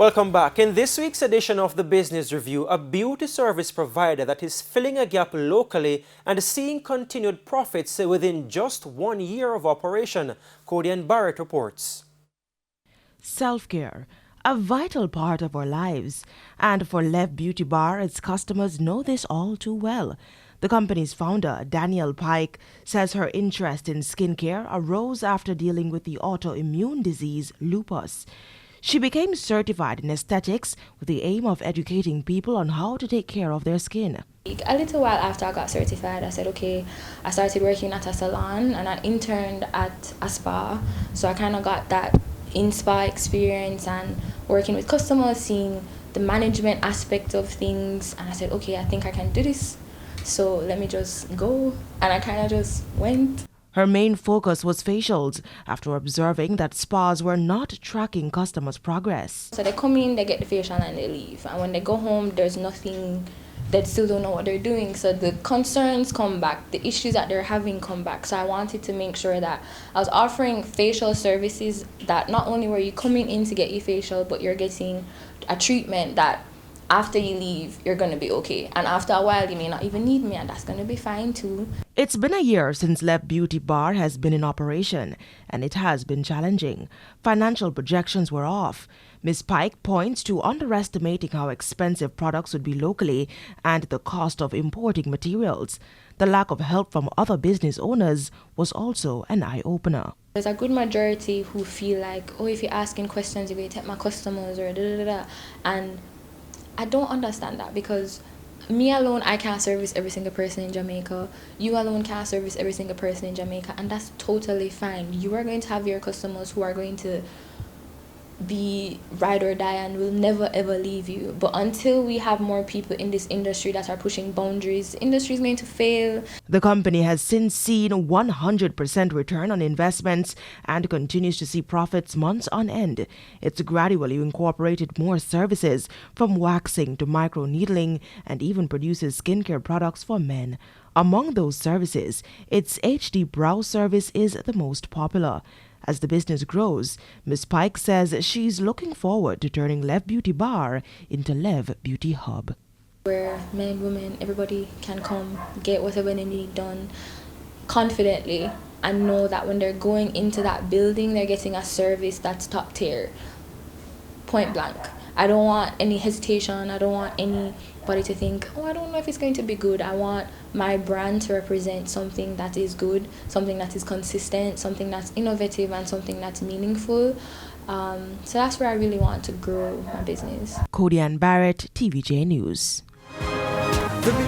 Welcome back. In this week's edition of the Business Review, a beauty service provider that is filling a gap locally and seeing continued profits within just 1 year of operation. Cody and Barrett reports. Self-care, a vital part of our lives, and for Lev Beauty Bar, its customers know this all too well. The company's founder, Danielle Pike, says her interest in skincare arose after dealing with the autoimmune disease lupus. She became certified in aesthetics with the aim of educating people on how to take care of their skin. A little while after I got certified, I said, okay, I started working at a salon and I interned at a spa. So I kind of got that in-spa experience and working with customers, seeing the management aspect of things. And I said, okay, I think I can do this. So let me just go. And I kind of just went. Her main focus was facials after observing that spas were not tracking customers' progress. So they come in, they get the facial and they leave. And when they go home, there's nothing, they still don't know what they're doing. So the concerns come back, the issues that they're having come back. So I wanted to make sure that I was offering facial services that not only were you coming in to get your facial, but you're getting a treatment that after you leave, you're going to be okay. And after a while, you may not even need me, and that's going to be fine too. It's been a year since Lev Beauty Bar has been in operation, and it has been challenging. Financial projections were off. Ms. Pike points to underestimating how expensive products would be locally and the cost of importing materials. The lack of help from other business owners was also an eye-opener. There's a good majority who feel like, oh, if you're asking questions, you're going to take my customers or da-da-da-da. And I don't understand that, because me alone, I can't service every single person in Jamaica. You alone can't service every single person in Jamaica, and that's totally fine. You are going to have your customers who are going to be ride or die and will never ever leave you. But until we have more people in this industry that are pushing boundaries, the industry is going to fail. The company has since seen 100% return on investments and continues to see profits months on end. It's gradually incorporated more services, from waxing to microneedling, and even produces skincare products for men. Among those services, its HD brow service is the most popular. As the business grows, Ms. Pike says she's looking forward to turning Lev Beauty Bar into Lev Beauty Hub, where men, women, everybody can come, get whatever they need done confidently, and know that when they're going into that building, they're getting a service that's top tier, point blank. I don't want any hesitation. I don't want anybody to think, oh, I don't know if it's going to be good. I want my brand to represent something that is good, something that is consistent, something that's innovative, and something that's meaningful. So that's where I really want to grow my business. Cody and Barrett, TVJ News.